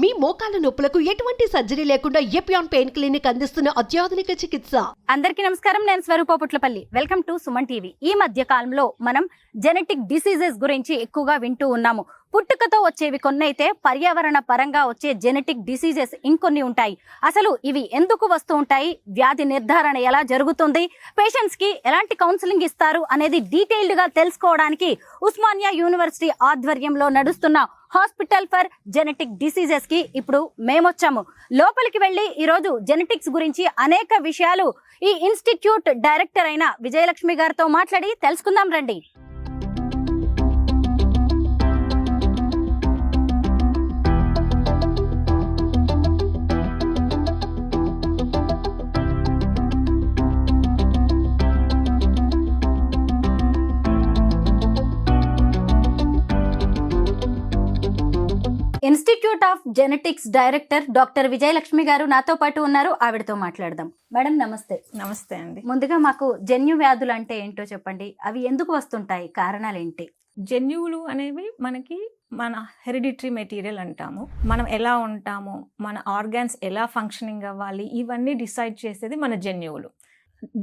మీ మోకాల నొప్పులకు ఎటువంటి సర్జరీ లేకుండా ఎపియాన్ పెయిన్ క్లినిక్ అందిస్తున్న అత్యాధునిక చికిత్స. అందరికీ నమస్కారం. నేను Swaroopa Putlapalli. Welcome to Suman TV. ఈ మధ్య కాలంలో మనం జెనెటిక్ డిసీజెస్ గురించి ఎక్కువగా వింటూ ఉన్నాము. పుట్టుకతో వచ్చేవి కొన్ని అయితే పర్యావరణ పరంగా వచ్చే జెనెటిక్ డిసీజెస్ ఇంకొన్ని ఉంటాయి. అసలు ఇవి ఎందుకు వస్తూ ఉంటాయి, వ్యాధి నిర్ధారణ ఎలా జరుగుతుంది, పేషెంట్స్ కి ఎలాంటి కౌన్సిలింగ్ ఇస్తారు అనేది డీటెయిల్డ్ గా తెలుసుకోవడానికి ఉస్మానియా యూనివర్సిటీ ఆధ్వర్యంలో నడుస్తున్న హాస్పిటల్ ఫర్ జెనెటిక్ డిసీజెస్ కి ఇప్పుడు మేమొచ్చాము. లోపలికి వెళ్లి ఈరోజు జెనెటిక్స్ గురించి అనేక విషయాలు ఈ ఇన్స్టిట్యూట్ డైరెక్టర్ అయిన విజయలక్ష్మి గారితో మాట్లాడి తెలుసుకుందాం రండి. Institute of genetics director doctor Vijayalakshmi గారు నాతో పాటు ఉన్నారు. ఆవిడతో మాట్లాడదాం. మేడం నమస్తే. నమస్తే అండి. ముందుగా మాకు జన్యు వ్యాధులు అంటే ఏంటో చెప్పండి. అవి ఎందుకు వస్తుంటాయి, కారణాలు ఏంటి? జన్యువులు అనేవి మనకి మన హెరిడిటరీ మెటీరియల్ అంటాము. మనం ఎలా ఉంటాము, మన ఆర్గాన్స్ ఎలా ఫంక్షనింగ్ అవ్వాలి, ఇవన్నీ డిసైడ్ చేసేది మన జన్యువులు.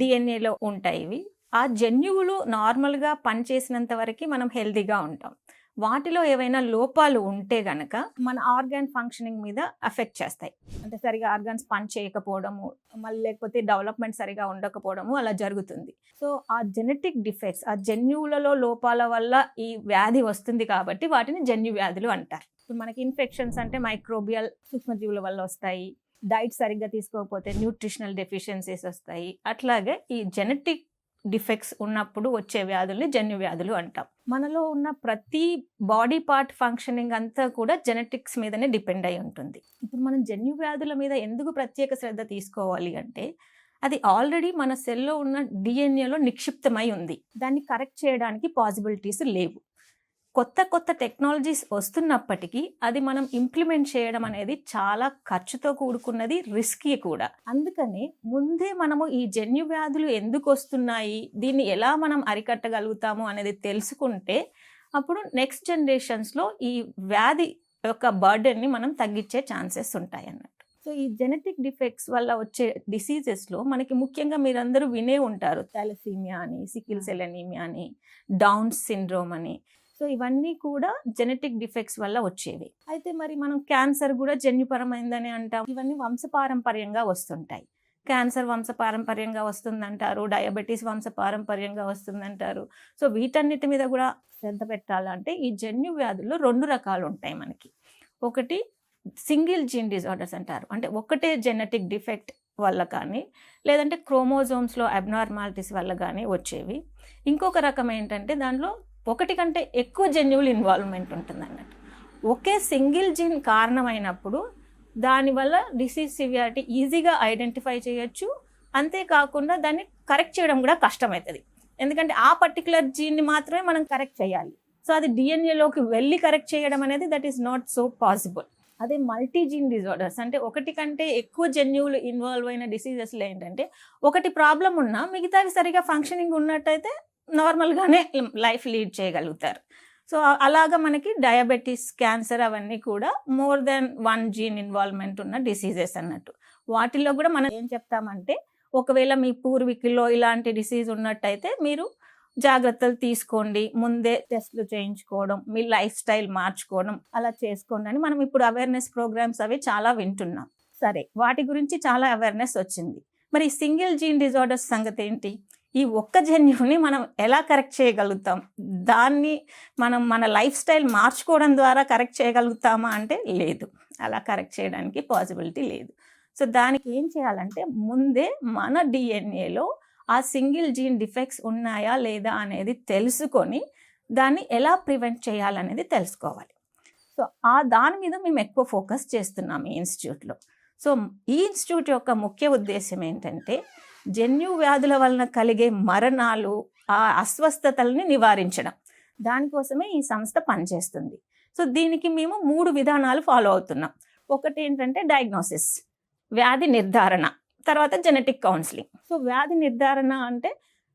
డిఎన్ఏలో ఉంటాయి ఇవి. ఆ జన్యువులు నార్మల్గా పనిచేసినంత వరకు మనం హెల్తీగా ఉంటాం. వాటిలో ఏవైనా లోపాలు ఉంటే గనక మన ఆర్గాన్ ఫంక్షనింగ్ మీద ఎఫెక్ట్ చేస్తాయి. అంటే సరిగా ఆర్గాన్స్ పని చేయకపోవడము, మళ్ళీ లేకపోతే డెవలప్మెంట్ సరిగా ఉండకపోవడము అలా జరుగుతుంది. సో ఆ జెనెటిక్ డిఫెక్ట్స్, ఆ జన్యువులలో లోపాల వల్ల ఈ వ్యాధి వస్తుంది కాబట్టి వాటిని జన్యు వ్యాధులు అంటారు. ఇప్పుడు మనకి ఇన్ఫెక్షన్స్ అంటే మైక్రోబియల్ సూక్ష్మజీవుల వల్ల వస్తాయి. డైట్ సరిగ్గా తీసుకోకపోతే న్యూట్రిషనల్ డెఫిషియన్సీస్ వస్తాయి. అట్లాగే ఈ జెనెటిక్ డిఫెక్ట్స్ ఉన్నప్పుడు వచ్చే వ్యాధుల్ని జన్యు వ్యాధులు అంటాం. మనలో ఉన్న ప్రతి బాడీ పార్ట్ ఫంక్షనింగ్ అంతా కూడా జెనెటిక్స్ మీదనే డిపెండ్ అయి ఉంటుంది. ఇప్పుడు మనం జన్యు వ్యాధుల మీద ఎందుకు ప్రత్యేక శ్రద్ధ తీసుకోవాలి అంటే, అది ఆల్రెడీ మన సెల్లో ఉన్న డిఎన్ఏలో నిక్షిప్తమై ఉంది. దాన్ని కరెక్ట్ చేయడానికి పాసిబిలిటీస్ లేవు. కొత్త కొత్త టెక్నాలజీస్ వస్తున్నప్పటికీ అది మనం ఇంప్లిమెంట్ చేయడం అనేది చాలా ఖర్చుతో కూడుకున్నది, రిస్కీ కూడా. అందుకని ముందే మనము ఈ జన్యు వ్యాధులు ఎందుకు వస్తున్నాయి, దీన్ని ఎలా మనం అరికట్టగలుగుతాము అనేది తెలుసుకుంటే అప్పుడు నెక్స్ట్ జనరేషన్స్లో ఈ వ్యాధి యొక్క బర్డెన్ని మనం తగ్గించే ఛాన్సెస్ ఉంటాయి అన్నట్టు. సో ఈ జెనెటిక్ డిఫెక్ట్స్ వల్ల వచ్చే డిసీజెస్లో మనకి ముఖ్యంగా మీరందరూ వినే ఉంటారు, థాలసీమియా అని, సికిల్ సెల్ అనీమియా అని, డౌన్ సిండ్రోమ్ అని. సో ఇవన్నీ కూడా జెనెటిక్ డిఫెక్ట్స్ వల్ల వచ్చేవి. అయితే మరి మనం క్యాన్సర్ కూడా జన్యుపరమైందని అంటాం. ఇవన్నీ వంశపారంపర్యంగా వస్తుంటాయి. క్యాన్సర్ వంశపారంపర్యంగా వస్తుందంటారు, డయాబెటీస్ వంశపారంపర్యంగా వస్తుందంటారు. సో వీటన్నిటి మీద కూడా శ్రద్ధ పెట్టాలంటే ఈ జన్యు వ్యాధుల్లో 2 రకాలు ఉంటాయి మనకి. ఒకటి సింగిల్ జీన్ డిజార్డర్స్ అంటారు. అంటే ఒకటే జెనెటిక్ డిఫెక్ట్ వల్ల కానీ, లేదంటే క్రోమోజోమ్స్లో అబ్నార్మాలిటీస్ వల్ల కానీ వచ్చేవి. ఇంకొక రకం ఏంటంటే దాంట్లో ఒకటి కంటే ఎక్కువ జన్యువులు ఇన్వాల్వ్మెంట్ ఉంటుంది అన్నట్టు. ఒకే సింగిల్ జీన్ కారణమైనప్పుడు దానివల్ల డిసీజ్ సివియారిటీ ఈజీగా ఐడెంటిఫై చేయొచ్చు. అంతేకాకుండా దాన్ని కరెక్ట్ చేయడం కూడా కష్టమవుతుంది. ఎందుకంటే ఆ పర్టికులర్ జీన్ని మాత్రమే మనం కరెక్ట్ చేయాలి. సో అది డిఎన్ఏలోకి వెళ్ళి కరెక్ట్ చేయడం అనేది that is not so possible. అదే మల్టీ జీన్ డిజార్డర్స్ అంటే ఒకటి కంటే ఎక్కువ జన్యువులు ఇన్వాల్వ్ అయిన డిసీజెస్లో ఏంటంటే ఒకటి ప్రాబ్లం ఉన్నా మిగతావి సరిగా ఫంక్షనింగ్ ఉన్నట్టయితే నార్మల్గానే లైఫ్ లీడ్ చేయగలుగుతారు. సో అలాగా మనకి డయాబెటీస్, క్యాన్సర్ అవన్నీ కూడా మోర్ దెన్ 1 జీన్ ఇన్వాల్వ్మెంట్ ఉన్న డిసీజెస్ అన్నట్టు. వాటిల్లో కూడా మనం ఏం చెప్తామంటే, ఒకవేళ మీ పూర్వీకుల్లో ఇలాంటి డిసీజ్ ఉన్నట్టయితే మీరు జాగ్రత్తలు తీసుకోండి, ముందే టెస్ట్లు చేయించుకోవడం, మీ లైఫ్ స్టైల్ మార్చుకోవడం అలా చేసుకోండి అని మనం ఇప్పుడు అవేర్నెస్ ప్రోగ్రామ్స్ అవి చాలా వింటున్నాం. సరే, వాటి గురించి చాలా అవేర్నెస్ వచ్చింది. మరి సింగిల్ జీన్ డిజార్డర్స్ సంగతి ఏంటి? ఈ ఒక్క జన్యువుని మనం ఎలా కరెక్ట్ చేయగలుగుతాం? దాన్ని మనం మన లైఫ్ స్టైల్ మార్చుకోవడం ద్వారా కరెక్ట్ చేయగలుగుతామా అంటే లేదు, అలా కరెక్ట్ చేయడానికి పాసిబిలిటీ లేదు. సో దానికి ఏం చేయాలంటే ముందే మన డిఎన్ఏలో ఆ సింగిల్ జీన్ డిఫెక్ట్స్ ఉన్నాయా లేదా అనేది తెలుసుకొని దాన్ని ఎలా ప్రివెంట్ చేయాలనేది తెలుసుకోవాలి. సో దాని మీద మేము ఎక్కువ ఫోకస్ చేస్తున్నాం ఈ ఇన్స్టిట్యూట్లో. సో ఈ ఇన్స్టిట్యూట్ యొక్క ముఖ్య ఉద్దేశం ఏంటంటే జన్యు వ్యాధుల వలన కలిగే మరణాలు, ఆ అస్వస్థతల్ని నివారించడం. దానికోసమే ఈ సంస్థ పనిచేస్తుంది. సో దీనికి మేము 3 విధానాలు ఫాలో అవుతున్నాం. ఒకటి ఏంటంటే డయాగ్నోసిస్, వ్యాధి నిర్ధారణ, తర్వాత జెనెటిక్ కౌన్సిలింగ్. సో వ్యాధి నిర్ధారణ అంటే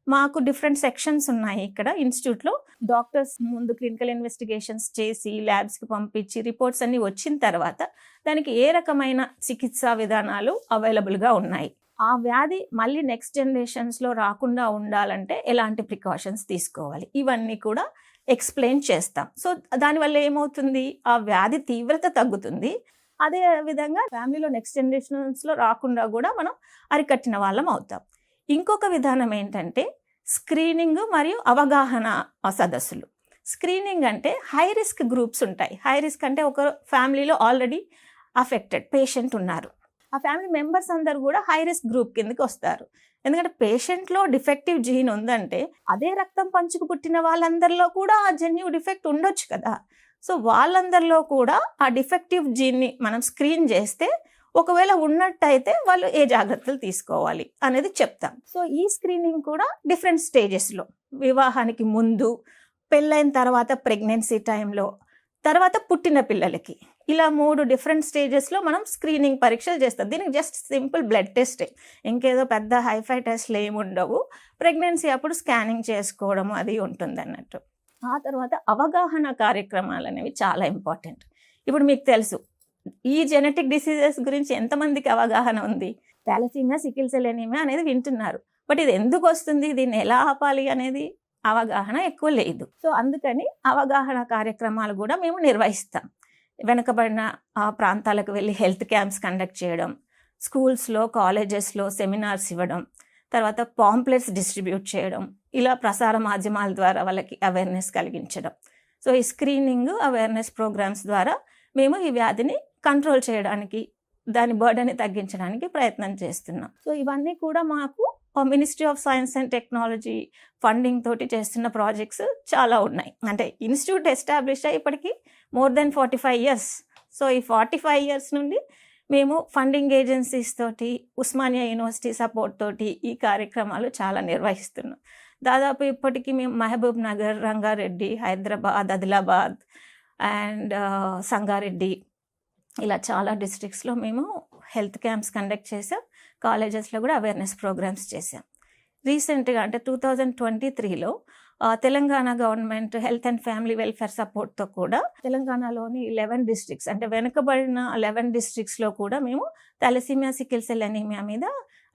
మాకు డిఫరెంట్ సెక్షన్స్ ఉన్నాయి ఇక్కడ ఇన్స్టిట్యూట్లో. డాక్టర్స్ ముందు క్లినికల్ ఇన్వెస్టిగేషన్స్ చేసి ల్యాబ్స్కి పంపించి రిపోర్ట్స్ అన్ని వచ్చిన తర్వాత దానికి ఏ రకమైన చికిత్సా విధానాలు అవైలబుల్గా ఉన్నాయి, ఆ వ్యాధి మళ్ళీ నెక్స్ట్ జనరేషన్స్లో రాకుండా ఉండాలంటే ఎలాంటి ప్రికాషన్స్ తీసుకోవాలి, ఇవన్నీ కూడా ఎక్స్ప్లెయిన్ చేస్తాం. సో దానివల్ల ఏమవుతుంది, ఆ వ్యాధి తీవ్రత తగ్గుతుంది. అదే విధంగా ఫ్యామిలీలో నెక్స్ట్ జనరేషన్స్లో రాకుండా కూడా మనం అరికట్టిన వాళ్ళం అవుతాం. ఇంకొక విధానం ఏంటంటే స్క్రీనింగ్ మరియు అవగాహన సదస్సులు. స్క్రీనింగ్ అంటే హై రిస్క్ గ్రూప్స్ ఉంటాయి. హై రిస్క్ అంటే ఒక ఫ్యామిలీలో ఆల్రెడీ అఫెక్టెడ్ పేషెంట్ ఉన్నారు, ఆ ఫ్యామిలీ మెంబర్స్ అందరు కూడా హై రిస్క్ గ్రూప్ కిందకి వస్తారు. ఎందుకంటే పేషెంట్లో డిఫెక్టివ్ జీన్ ఉందంటే అదే రక్తం పంచుకు పుట్టిన వాళ్ళందరిలో కూడా ఆ జన్యు డిఫెక్ట్ ఉండొచ్చు కదా. సో వాళ్ళందరిలో కూడా ఆ డిఫెక్టివ్ జీన్ని మనం స్క్రీన్ చేస్తే ఒకవేళ ఉన్నట్టయితే వాళ్ళు ఏ జాగ్రత్తలు తీసుకోవాలి అనేది చెప్తాం. సో ఈ స్క్రీనింగ్ కూడా డిఫరెంట్ స్టేజెస్లో, వివాహానికి ముందు, పెళ్ళైన తర్వాత, ప్రెగ్నెన్సీ టైంలో, తర్వాత పుట్టిన పిల్లలకి, ఇలా 3 డిఫరెంట్ స్టేజెస్లో మనం స్క్రీనింగ్ పరీక్షలు చేస్తాం. దీనికి జస్ట్ సింపుల్ బ్లడ్ టెస్టే, ఇంకేదో పెద్ద హైఫై టెస్ట్లు ఏమి ఉండవు. ప్రెగ్నెన్సీ అప్పుడు స్కానింగ్ చేసుకోవడం అది ఉంటుంది అన్నట్టు. ఆ తర్వాత అవగాహన కార్యక్రమాలు అనేవి చాలా ఇంపార్టెంట్. ఇప్పుడు మీకు తెలుసు ఈ జెనెటిక్ డిసీజెస్ గురించి ఎంతమందికి అవగాహన ఉంది? థాలసీమియా, సికిల్ సెల్ ఎనీమియా అనేది వింటున్నారు, బట్ ఇది ఎందుకు వస్తుంది, దీన్ని ఎలా ఆపాలి అనేది అవగాహన ఎక్కువ లేదు. సో అందుకని అవగాహన కార్యక్రమాలు కూడా మేము నిర్వహిస్తాం. వెనుకబడిన ప్రాంతాలకు వెళ్ళి హెల్త్ క్యాంప్స్ కండక్ట్ చేయడం, స్కూల్స్లో, కాలేజెస్లో సెమినార్స్ ఇవ్వడం, తర్వాత పాంప్లెట్స్ డిస్ట్రిబ్యూట్ చేయడం, ఇలా ప్రసార మాధ్యమాల ద్వారా వాళ్ళకి అవేర్నెస్ కలిగించడం. సో ఈ స్క్రీనింగ్, అవేర్నెస్ ప్రోగ్రామ్స్ ద్వారా మేము ఈ వ్యాధిని కంట్రోల్ చేయడానికి, దాని బర్డన్ని తగ్గించడానికి ప్రయత్నం చేస్తున్నాం. సో ఇవన్నీ కూడా మాకు ministry of science and technology funding తోటి చేస్తున్న ప్రాజెక్ట్స్ చాలా ఉన్నాయి. అంటే ఇన్స్టిట్యూట్ ఎస్టాబ్లిష్ అయ్యి ఇప్పటికీ మోర్ దెన్ 45 years. సో ఈ 45 years నుండి మేము ఫండింగ్ ఏజెన్సీస్ తోటి, ఉస్మానియా యూనివర్సిటీ సపోర్ట్ తోటి ఈ కార్యక్రమాలు చాలా నిర్వహిస్తున్నాం. దాదాపు ఇప్పటికీ మేము మహబూబ్ నగర్, రంగారెడ్డి, హైదరాబాద్, ఆదిలాబాద్ అండ్ సంగారెడ్డి, ఇలా చాలా డిస్ట్రిక్ట్స్లో మేము హెల్త్ క్యాంప్స్ కండక్ట్ చేసాం. కాలేజెస్లో కూడా అవేర్నెస్ ప్రోగ్రామ్స్ చేసాం. రీసెంట్గా అంటే 2023లో Telangana government health and family welfare సపోర్ట్తో కూడా తెలంగాణలోని 11 districts, అంటే వెనుకబడిన 11 districtsలో కూడా మేము థాలసీమియా, సికిల్ సెల్ ఎనీమియా మీద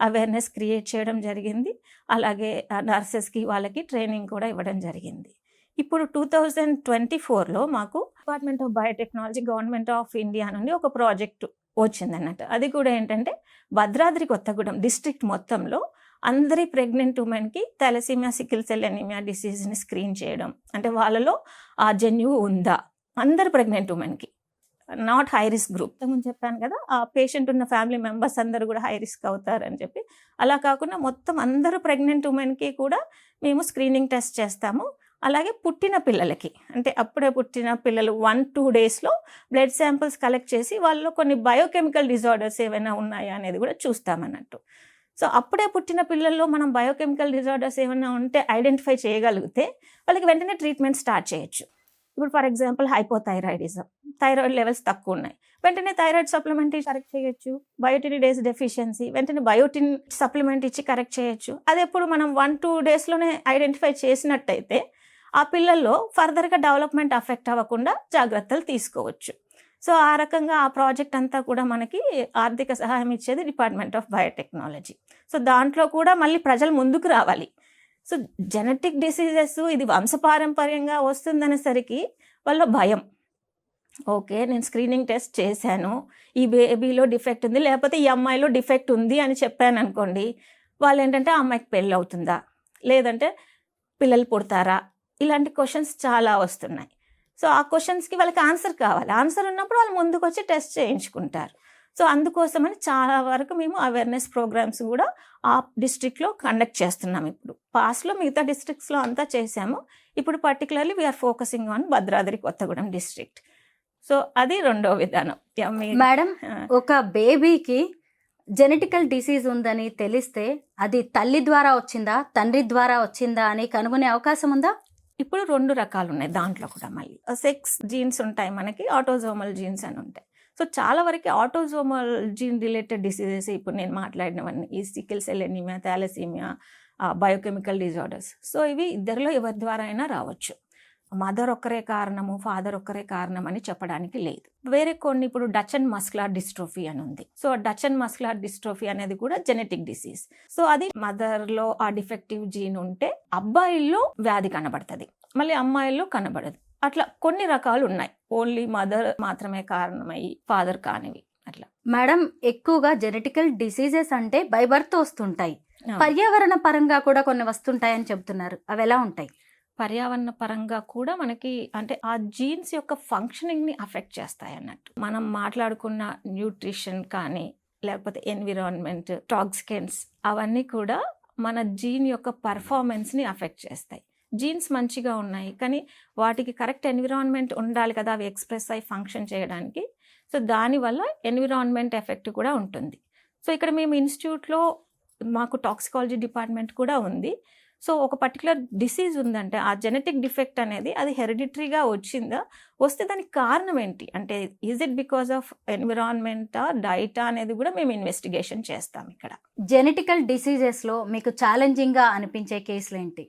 అవేర్నెస్ క్రియేట్ చేయడం జరిగింది. అలాగే నర్సెస్కి వాళ్ళకి ట్రైనింగ్ కూడా ఇవ్వడం జరిగింది. ఇప్పుడు 2024లో మాకు department of biotechnology, government of India నుండి ఒక ప్రాజెక్ట్ వచ్చిందన్నట్టు. అది కూడా ఏంటంటే భద్రాద్రి కొత్తగూడెం డిస్ట్రిక్ట్ మొత్తంలో అందరి ప్రెగ్నెంట్ ఉమెన్కి థాలసీమియా, సికిల్ సెల్ ఎనీమియా డిసీజ్ని స్క్రీన్ చేయడం. అంటే వాళ్ళలో ఆ జన్యువు ఉందా, అందరు ప్రెగ్నెంట్ ఉమెన్కి, నాట్ హై రిస్క్ గ్రూప్. ముందు చెప్పాను కదా, ఆ పేషెంట్ ఉన్న ఫ్యామిలీ మెంబర్స్ అందరూ కూడా హై రిస్క్ అవుతారని చెప్పి, అలా కాకుండా మొత్తం అందరు ప్రెగ్నెంట్ ఉమెన్కి కూడా మేము స్క్రీనింగ్ టెస్ట్ చేస్తాము. అలాగే పుట్టిన పిల్లలకి, అంటే అప్పుడే పుట్టిన పిల్లలు 1-2 daysలో బ్లడ్ శాంపిల్స్ కలెక్ట్ చేసి వాళ్ళలో కొన్ని బయోకెమికల్ డిజార్డర్స్ ఏమైనా ఉన్నాయా అనేది కూడా చూస్తామన్నట్టు. సో అప్పుడే పుట్టిన పిల్లల్లో మనం బయోకెమికల్ డిజార్డర్స్ ఏమైనా ఉంటే ఐడెంటిఫై చేయగలిగితే వాళ్ళకి వెంటనే ట్రీట్మెంట్ స్టార్ట్ చేయొచ్చు. ఇప్పుడు for example hypothyroidism, thyroid levels తక్కువ ఉన్నాయి, వెంటనే థైరాయిడ్ సప్లిమెంట్ ఇచ్చి కరెక్ట్ చేయొచ్చు. బయోటినిడేస్ డెఫిషియన్సీ, వెంటనే బయోటిన్ సప్లిమెంట్ ఇచ్చి కరెక్ట్ చేయొచ్చు. అది ఎప్పుడు మనం 1-2 daysలోనే ఐడెంటిఫై చేసినట్టయితే ఆ పిల్లల్లో ఫర్దర్గా డెవలప్మెంట్ అఫెక్ట్ అవ్వకుండా జాగ్రత్తలు తీసుకోవచ్చు. సో ఆ రకంగా ఆ ప్రాజెక్ట్ అంతా కూడా మనకి ఆర్థిక సహాయం ఇచ్చేది డిపార్ట్మెంట్ ఆఫ్ బయోటెక్నాలజీ. సో దాంట్లో కూడా మళ్ళీ ప్రజలు ముందుకు రావాలి. సో జెనెటిక్ డిసీజెస్ ఇది వంశపారంపర్యంగా వస్తుందనేసరికి వాళ్ళ భయం. ఓకే, నేను స్క్రీనింగ్ టెస్ట్ చేశాను, ఈ బేబీలో డిఫెక్ట్ ఉంది, లేకపోతే ఈ అమ్మాయిలో డిఫెక్ట్ ఉంది అని చెప్పాను అనుకోండి, వాళ్ళు ఏంటంటే ఆ అమ్మాయికి పెళ్ళి అవుతుందా, లేదంటే పిల్లలు పుడతారా, ఇలాంటి క్వశ్చన్స్ చాలా వస్తున్నాయి. సో ఆ క్వశ్చన్స్కి వాళ్ళకి ఆన్సర్ కావాలి. ఆన్సర్ ఉన్నప్పుడు వాళ్ళు ముందుకు వచ్చి టెస్ట్ చేయించుకుంటారు. సో అందుకోసమని చాలా వరకు మేము అవేర్నెస్ ప్రోగ్రామ్స్ కూడా ఆ డిస్ట్రిక్ట్లో కండక్ట్ చేస్తున్నాం. ఇప్పుడు పాస్ట్లో మిగతా డిస్ట్రిక్ట్స్లో అంతా చేసాము. ఇప్పుడు particularly we are focusing on Bhadradri Kothagudem district. So అది రెండో విధానం. మేడం, ఒక బేబీకి జెనెటికల్ డిసీజ్ ఉందని తెలిస్తే అది తల్లి ద్వారా వచ్చిందా, తండ్రి ద్వారా వచ్చిందా అని కనుగొనే అవకాశం ఉందా? ఇప్పుడు 2 రకాలు ఉన్నాయి. దాంట్లో కూడా మళ్ళీ సెక్స్ జీన్స్ ఉంటాయి, మనకి ఆటోజోమల్ జీన్స్ అని ఉంటాయి. సో చాలా వరకు ఆటోజోమల్ జీన్ రిలేటెడ్ డిసీజెస్ ఇప్పుడు నేను మాట్లాడినవన్నీ, ఈ sickle cell anaemia, thalassaemia, biochemical disorders. So ఇవి ఇద్దరిలో ఎవరి ద్వారా అయినా రావచ్చు. మదర్ ఒక్కరే కారణము, ఫాదర్ ఒక్కరే కారణం అని చెప్పడానికి లేదు. వేరే కొన్ని ఇప్పుడు డచెన్ మస్కులర్ డిస్ట్రోఫీ అని ఉంది. సో డచెన్ మస్కులర్ డిస్ట్రోఫీ అనేది కూడా జెనెటిక్ డిసీజ్. సో అది మదర్లో ఆ డిఫెక్టివ్ జీన్ ఉంటే అబ్బాయిల్లో వ్యాధి కనబడుతుంది, మళ్ళీ అమ్మాయిల్లో కనబడదు. అట్లా కొన్ని రకాలు ఉన్నాయి. ఓన్లీ మదర్ మాత్రమే కారణమయ్యి ఫాదర్ కానివి అట్లా. మేడం, ఎక్కువగా జెనెటికల్ డిసీజెస్ అంటే బై బర్త్ వస్తుంటాయి, పర్యావరణ పరంగా కూడా కొన్ని వస్తుంటాయని చెప్తున్నారు. అవి ఎలా ఉంటాయి? పర్యావరణ పరంగా కూడా మనకి అంటే ఆ జీన్స్ యొక్క ఫంక్షనింగ్ని అఫెక్ట్ చేస్తాయి అన్నట్టు. మనం మాట్లాడుకున్న న్యూట్రిషన్ కానీ లేకపోతే ఎన్విరాన్మెంట్, టాక్సికెన్స్ అవన్నీ కూడా మన జీన్ యొక్క పర్ఫార్మెన్స్ని అఫెక్ట్ చేస్తాయి. జీన్స్ మంచిగా ఉన్నాయి కానీ వాటికి కరెక్ట్ ఎన్విరాన్మెంట్ ఉండాలి కదా అవి ఎక్స్ప్రెస్ అయ్యి ఫంక్షన్ చేయడానికి. సో దానివల్ల ఎన్విరాన్మెంట్ ఎఫెక్ట్ కూడా ఉంటుంది. సో ఇక్కడ మేము ఇన్స్టిట్యూట్లో మాకు టాక్సికాలజీ డిపార్ట్మెంట్ కూడా ఉంది. సో ఒక పర్టికులర్ డిసీజ్ ఉందంటే ఆ జెనెటిక్ డిఫెక్ట్ అనేది అది హెరిడిటరీగా వచ్చిందా, వస్తే దానికి కారణం ఏంటి అంటే ఈజ్ ఇట్ బికాస్ ఆఫ్ ఎన్విరాన్మెంటా, డైటా అనేది కూడా మేము ఇన్వెస్టిగేషన్ చేస్తాం ఇక్కడ. జెనెటికల్ డిసీజెస్లో మీకు ఛాలెంజింగ్గా అనిపించే కేసులు ఏంటి?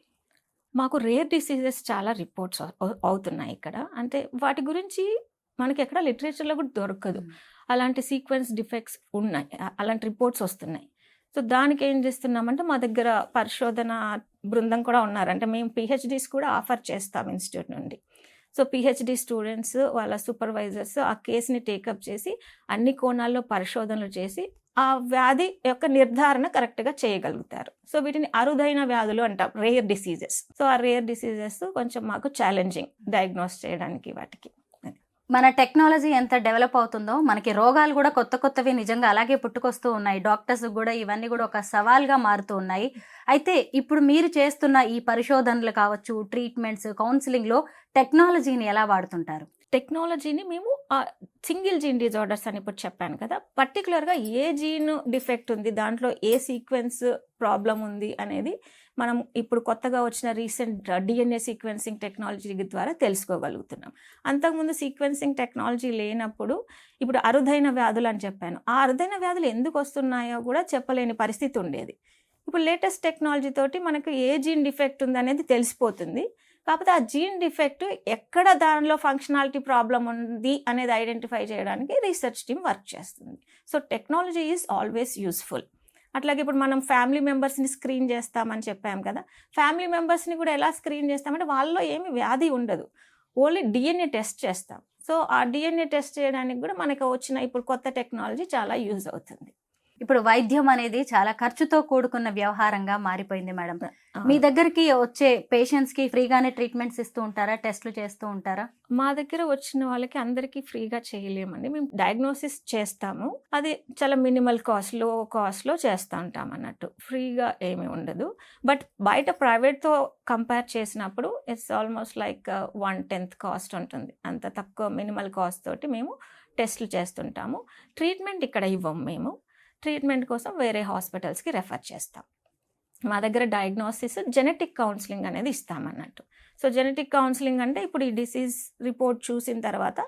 మాకు రేర్ డిసీజెస్ చాలా రిపోర్ట్స్ అవుతున్నాయి ఇక్కడ. అంటే వాటి గురించి మనకి ఎక్కడ లిటరేచర్లో కూడా దొరకదు. అలాంటి సీక్వెన్స్ డిఫెక్ట్స్ ఉన్నాయి, అలాంటి రిపోర్ట్స్ వస్తున్నాయి. సో దానికి ఏం చేస్తున్నామంటే మా దగ్గర పరిశోధన బృందం కూడా ఉన్నారు. అంటే మేము పిహెచ్డీస్ కూడా ఆఫర్ చేస్తాం ఇన్స్టిట్యూట్ నుండి. సో పిహెచ్డి స్టూడెంట్స్ వాళ్ళ సూపర్వైజర్స్ ఆ కేసుని టేకప్ చేసి అన్ని కోణాల్లో పరిశోధనలు చేసి ఆ వ్యాధి యొక్క నిర్ధారణ కరెక్ట్గా చేయగలుగుతారు. సో వీటిని అరుదైన వ్యాధులు అంటాం, రేర్ డిసీజెస్. సో ఆ రేర్ డిసీజెస్ కొంచెం మాకు ఛాలెంజింగ్ డయాగ్నోస్ చేయడానికి వాటికి. మన టెక్నాలజీ ఎంత డెవలప్ అవుతుందో మనకి రోగాలు కూడా కొత్త కొత్తవి నిజంగా అలాగే పుట్టుకొస్తూ ఉన్నాయి. డాక్టర్స్ కూడా ఇవన్నీ కూడా ఒక సవాల్గా మారుతూ ఉన్నాయి. అయితే ఇప్పుడు మీరు చేస్తున్న ఈ పరిశోధనలు కావచ్చు, ట్రీట్మెంట్స్, కౌన్సిలింగ్లో టెక్నాలజీని ఎలా వాడుతుంటారు? టెక్నాలజీని మేము సింగిల్ జీన్ డిజార్డర్స్ అని ఇప్పుడు చెప్పాను కదా, పర్టికులర్గా ఏ జీన్ డిఫెక్ట్ ఉంది, దాంట్లో ఏ సీక్వెన్స్ ప్రాబ్లం ఉంది అనేది మనం ఇప్పుడు కొత్తగా వచ్చిన రీసెంట్ డిఎన్ఏ సీక్వెన్సింగ్ టెక్నాలజీ ద్వారా తెలుసుకోగలుగుతున్నాం. అంతకుముందు సీక్వెన్సింగ్ టెక్నాలజీ లేనప్పుడు ఇప్పుడు అరుదైన వ్యాధులు అని చెప్పాను, ఆ అరుదైన వ్యాధులు ఎందుకు వస్తున్నాయో కూడా చెప్పలేని పరిస్థితి ఉండేది. ఇప్పుడు లేటెస్ట్ టెక్నాలజీ తోటి మనకు ఏ జీన్ డిఫెక్ట్ ఉంది అనేది తెలిసిపోతుంది. కాకపోతే ఆ జీన్ డిఫెక్ట్ ఎక్కడ దానిలో ఫంక్షనాలిటీ ప్రాబ్లం ఉంది అనేది ఐడెంటిఫై చేయడానికి రీసెర్చ్ టీమ్ వర్క్ చేస్తుంది. So technology is always useful. అట్లాగే ఇప్పుడు మనం ఫ్యామిలీ మెంబర్స్ని స్క్రీన్ చేస్తామని చెప్పాం కదా, ఫ్యామిలీ మెంబర్స్ని కూడా ఎలా స్క్రీన్ చేస్తామంటే వాళ్ళలో ఏమి వ్యాధి ఉండదు, ఓన్లీ డిఎన్ఏ టెస్ట్ చేస్తాం. సో ఆ డిఎన్ఏ టెస్ట్ చేయడానికి కూడా మనకు వచ్చిన ఇప్పుడు కొత్త టెక్నాలజీ చాలా యూజ్ అవుతుంది. ఇప్పుడు వైద్యం అనేది చాలా ఖర్చుతో కూడుకున్న వ్యవహారంగా మారిపోయింది మేడం. మీ దగ్గరికి వచ్చే పేషెంట్స్కి ఫ్రీగానే ట్రీట్మెంట్స్ ఇస్తూ ఉంటారా, టెస్ట్లు చేస్తూ ఉంటారా? మా దగ్గర వచ్చిన వాళ్ళకి అందరికీ ఫ్రీగా చేయలేమండి. మేము డయాగ్నోసిస్ చేస్తాము, అది చాలా మినిమల్ కాస్ట్, లో కాస్ట్లో చేస్తూ ఉంటాం అన్నట్టు, ఫ్రీగా ఏమీ ఉండదు. బట్ బయట ప్రైవేట్తో కంపేర్ చేసినప్పుడు ఇట్స్ ఆల్మోస్ట్ లైక్ 1/10 కాస్ట్ ఉంటుంది. అంత తక్కువ మినిమల్ కాస్ట్ తోటి మేము టెస్ట్లు చేస్తుంటాము. ట్రీట్మెంట్ ఇక్కడ ఇవ్వము, మేము ట్రీట్మెంట్ కోసం వేరే హాస్పిటల్స్కి రెఫర్ చేస్తాం. మా దగ్గర డయాగ్నోసిస్, జెనెటిక్ కౌన్సిలింగ్ అనేది ఇస్తామన్నట్టు. సో జెనెటిక్ కౌన్సిలింగ్ అంటే ఇప్పుడు ఈ డిసీజ్ రిపోర్ట్ చూసిన తర్వాత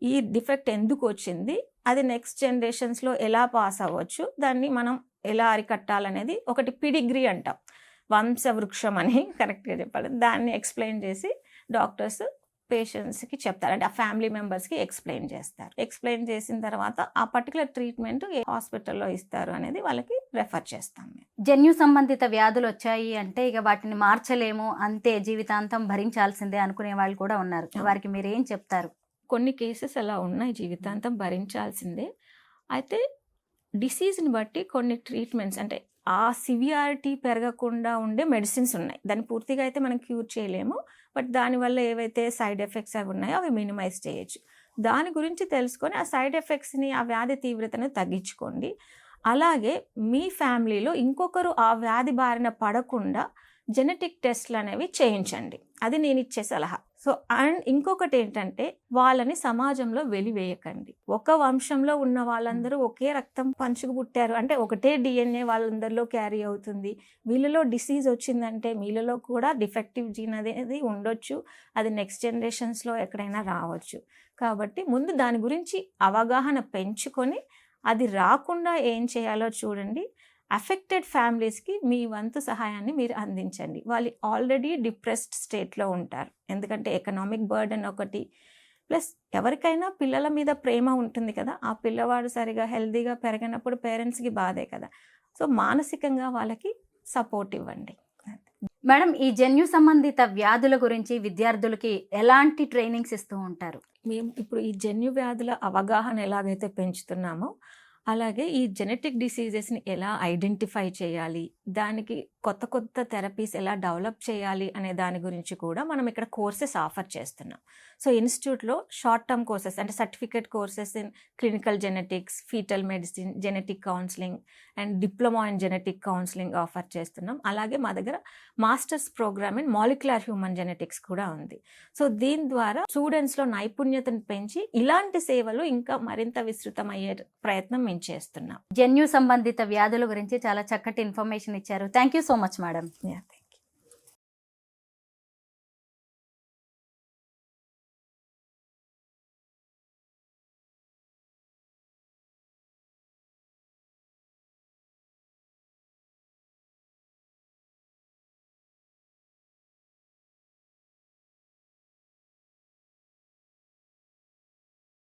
ఈ డిఫెక్ట్ ఎందుకు వచ్చింది, అది నెక్స్ట్ జనరేషన్స్లో ఎలా పాస్ అవ్వచ్చు, దాన్ని మనం ఎలా అరికట్టాలనేది ఒకటి పిడిగ్రీ అంటాం, వంశవృక్షం అని కరెక్ట్గా చెప్పాలి, దాన్ని ఎక్స్ప్లెయిన్ చేసి డాక్టర్స్ పేషెంట్స్కి చెప్తారు, అంటే ఆ ఫ్యామిలీ మెంబర్స్కి ఎక్స్ప్లెయిన్ చేస్తారు. ఎక్స్ప్లెయిన్ చేసిన తర్వాత ఆ పర్టికులర్ ట్రీట్మెంట్ ఏ హాస్పిటల్లో ఇస్తారు అనేది వాళ్ళకి రెఫర్ చేస్తాం. జన్యు సంబంధిత వ్యాధులు వచ్చాయి అంటే ఇక వాటిని మార్చలేము, అంతే జీవితాంతం భరించాల్సిందే అనుకునే వాళ్ళు కూడా ఉన్నారు. వారికి మీరు ఏం చెప్తారు? కొన్ని కేసెస్ అలా ఉన్నాయి, జీవితాంతం భరించాల్సిందే. అయితే డిసీజ్ని బట్టి కొన్ని ట్రీట్మెంట్స్ అంటే ఆ సివియారిటీ పెరగకుండా ఉండే మెడిసిన్స్ ఉన్నాయి. దాన్ని పూర్తిగా అయితే మనం క్యూర్ చేయలేము, బట్ దానివల్ల ఏవైతే సైడ్ ఎఫెక్ట్స్ అవి ఉన్నాయో అవి మినిమైజ్ చేయొచ్చు. దాని గురించి తెలుసుకొని ఆ సైడ్ ఎఫెక్ట్స్ని, ఆ వ్యాధి తీవ్రతను తగ్గించుకోండి. అలాగే మీ ఫ్యామిలీలో ఇంకొకరు ఆ వ్యాధి బారిన పడకుండా జెనెటిక్ టెస్ట్లు అనేవి చేయించండి, అది నేను ఇచ్చే సలహా. సో అండ్ ఇంకొకటి ఏంటంటే వాళ్ళని సమాజంలో వెలివేయకండి. ఒక వంశంలో ఉన్న వాళ్ళందరూ ఒకే రక్తం పంచుకు పుట్టారు అంటే ఒకటే డిఎన్ఏ వాళ్ళందరిలో క్యారీ అవుతుంది. వీళ్ళలో డిసీజ్ వచ్చిందంటే మీలలో కూడా డిఫెక్టివ్ జీన్ అనేది ఉండొచ్చు, అది నెక్స్ట్ జనరేషన్స్లో ఎక్కడైనా రావచ్చు. కాబట్టి ముందు దాని గురించి అవగాహన పెంచుకొని అది రాకుండా ఏం చేయాలో చూడండి. అఫెక్టెడ్ ఫ్యామిలీస్కి మీ వంతు సహాయాన్ని మీరు అందించండి. వాళ్ళు ఆల్రెడీ డిప్రెస్డ్ స్టేట్లో ఉంటారు, ఎందుకంటే ఎకనామిక్ బర్డెన్ ఒకటి, ప్లస్ ఎవరికైనా పిల్లల మీద ప్రేమ ఉంటుంది కదా, ఆ పిల్లవాడు సరిగా హెల్తీగా పెరగనప్పుడు పేరెంట్స్కి బాధే కదా. సో మానసికంగా వాళ్ళకి సపోర్ట్ ఇవ్వండి. మేడం, ఈ జన్యు సంబంధిత వ్యాధుల గురించి విద్యార్థులకి ఎలాంటి ట్రైనింగ్స్ ఇస్తూ ఉంటారు? మేము ఇప్పుడు ఈ జన్యు వ్యాధుల అవగాహన ఎలాగైతే పెంచుతున్నామో, అలాగే ఈ జెనెటిక్ డిసీజెస్ని ఎలా ఐడెంటిఫై చేయాలి, దానికి కొత్త కొత్త థెరపీస్ ఎలా డెవలప్ చేయాలి అనే దాని గురించి కూడా మనం ఇక్కడ కోర్సెస్ ఆఫర్ చేస్తున్నాం. సో ఇన్స్టిట్యూట్లో షార్ట్ టర్మ్ కోర్సెస్ అంటే certificate courses in clinical genetics, foetal medicine, genetic counselling and diploma in genetic counselling offer చేస్తున్నాం. అలాగే మా దగ్గర masters programme in molecular human genetics కూడా ఉంది. సో దీని ద్వారా స్టూడెంట్స్లో నైపుణ్యతను పెంచి ఇలాంటి సేవలు ఇంకా మరింత విస్తృతమయ్యే ప్రయత్నం మేము చేస్తున్నాం. జన్యు సంబంధిత వ్యాధుల గురించి చాలా చక్కటి ఇన్ఫర్మేషన్ ఇచ్చారు. Thank you so much madam. Yeah.